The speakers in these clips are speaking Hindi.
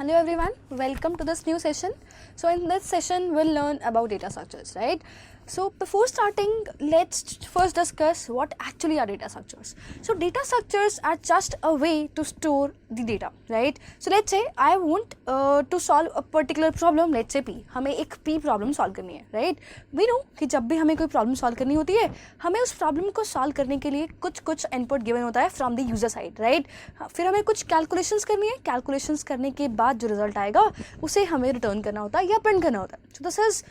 Hello everyone, welcome to this new session. So in this session we'll learn about data structures, right? So before starting, let's first discuss what actually are data structures. So data structures are just a way to store the data, right? So let's say I want to solve a particular problem, let's say P. हमें एक P problem solve करनी है, right? We know कि जब भी हमें कोई problem solve करनी होती है, हमें उस problem को solve करने के लिए कुछ input given होता है from the user side, right? फिर हमें कुछ calculations करनी है, calculations करने के बाद जो result आएगा उसे हमें return करना होता है या print करना होता है. So this is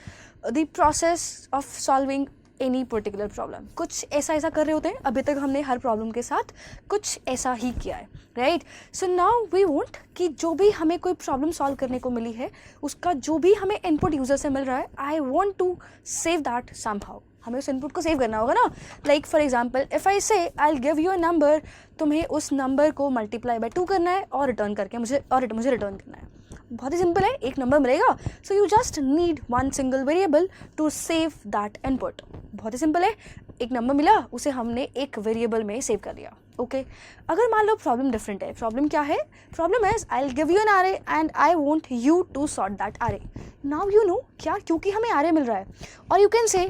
the process of solving any particular problem. कुछ ऐसा कर रहे होते हैं. अभी तक हमने हर problem के साथ कुछ ऐसा ही किया है, right? So now we want कि जो भी हमें कोई problem solve करने को मिली है उसका जो भी हमें input user से मिल रहा है, I want to save that somehow. हमें उस इनपुट को सेव करना होगा ना. Like for example if I say I give you a number, तुम्हें उस नंबर को मल्टीप्लाई बाय 2 करना है और रिटर्न करके मुझे रिटर्न करना है. बहुत ही सिंपल है, एक नंबर मिलेगा. So you just need one single variable to save that input. बहुत ही सिंपल है, एक नंबर मिला, उसे हमने एक वेरिएबल में सेव कर लिया. ओके अगर मान लो प्रॉब्लम डिफरेंट है. प्रॉब्लम क्या है? Problem is I will give you an array and I want you to sort that array. Now you know क्या, क्योंकि हमें array मिल रहा है. और यू कैन से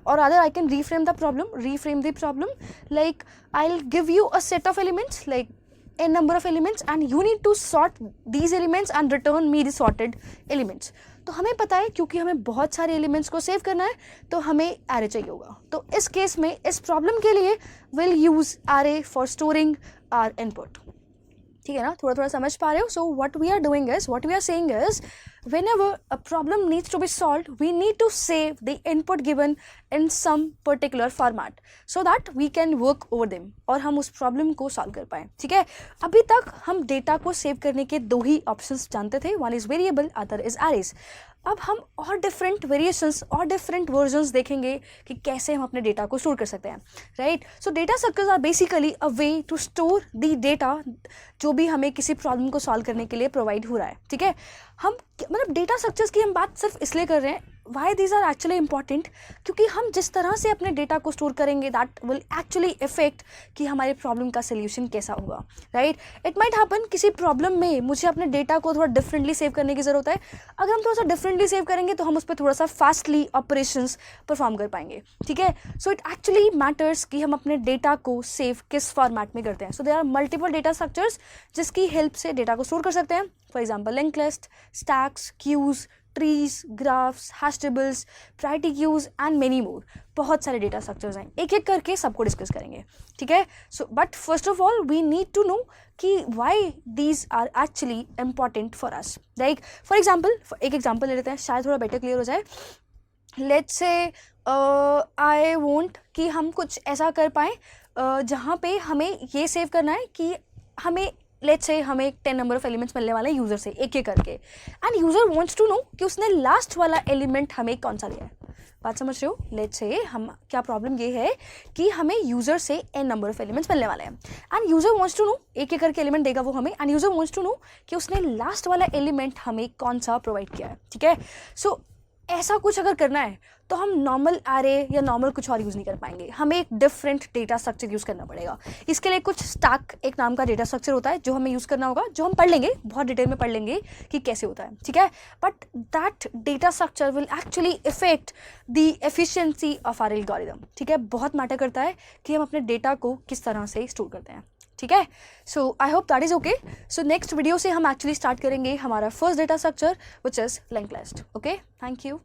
और other I can reframe the problem like I'll give you a set of elements like a number of elements and you need to sort these elements and return me the sorted elements. तो हमें पता है क्योंकि हमें बहुत सारे एलिमेंट्स को सेव करना है तो हमें array चाहिए होगा. तो इस केस में इस प्रॉब्लम के लिए we'll use array for storing our input. ठीक है ना, थोड़ा समझ पा रहे हो. सो what we are saying is whenever a problem needs to be solved, we need to save the input given in some particular format so that we can work over them और हम उस problem को solve कर पाएँ. ठीक है, अभी तक हम डेटा को सेव करने के 2 ही ऑप्शंस जानते थे. One is variable, other is arrays. अब हम और डिफरेंट वेरिएशंस और डिफरेंट वर्जन्स देखेंगे कि कैसे हम अपने डेटा को स्टोर कर सकते हैं, right? So data structures are basically a way to store the data जो भी हमें किसी प्रॉब्लम को सॉल्व करने के लिए प्रोवाइड हो रहा है. ठीक है, हम मतलब डेटा स्ट्रक्चर्स की हम बात सिर्फ इसलिए कर रहे हैं why these are actually important, क्योंकि हम जिस तरह से अपने डेटा को स्टोर करेंगे दैट विल एक्चुअली इफेक्ट कि हमारे प्रॉब्लम का सोल्यूशन कैसा होगा, राइट? इट माइट हैपन किसी प्रॉब्लम में मुझे अपने डेटा को थोड़ा डिफरेंटली सेव करने की ज़रूरत है. अगर हम थोड़ा सा डिफरेंटली सेव करेंगे तो हम उस पर थोड़ा सा फास्टली ऑपरेशंस परफॉर्म कर पाएंगे. ठीक है, सो इट एक्चुअली मैटर्स कि हम अपने डेटा को सेव किस फॉर्मेट में करते हैं. So there are multiple data structures जिसकी हेल्प से डेटा को स्टोर कर सकते हैं. For example link list, stacks, queues, trees, graphs, hash tables, priority queues and many more. बहुत सारे डेटा स्ट्रक्चर्स हैं, एक एक करके सबको डिस्कस करेंगे. ठीक है, so but first of all we need to know कि why these are actually important for us. Like for example एक एग्जाम्पल ले लेते हैं, शायद थोड़ा बेटर क्लियर हो जाए. लेट्स से आई वॉन्ट कि हम कुछ ऐसा कर पाएँ जहाँ पे हमें ये सेव करना है कि हमें लेट्स से हमें 10 नंबर ऑफ एलिमेंट्स मिलने वाले हैं यूज़र से एक एक करके, and user wants to know कि उसने लास्ट वाला एलिमेंट हमें कौन सा लिया है. बात समझ रहे हो? लेट्स से हम क्या प्रॉब्लम ये है कि हमें यूज़र से n नंबर ऑफ एलिमेंट्स मिलने वाले हैं and user wants to know, एक एक करके एलिमेंट देगा वो हमें, and user wants to know कि उसने लास्ट वाला एलिमेंट हमें कौन सा प्रोवाइड किया है. ठीक है, सो ऐसा कुछ अगर करना है तो हम नॉर्मल array या नॉर्मल कुछ और यूज़ नहीं कर पाएंगे, हमें एक डिफरेंट डेटा स्ट्रक्चर यूज़ करना पड़ेगा. इसके लिए कुछ स्टैक एक नाम का डेटा स्ट्रक्चर होता है जो हमें यूज़ करना होगा, जो हम पढ़ लेंगे, बहुत डिटेल में पढ़ लेंगे कि कैसे होता है. ठीक है, but that data structure will actually affect the efficiency of our algorithm. ठीक है, बहुत मैटर करता है कि हम अपने डेटा को किस तरह से स्टोर करते हैं. ठीक है, so I hope that is okay. So next video से हम एक्चुअली स्टार्ट करेंगे हमारा first data structure which is link list. Okay, thank you.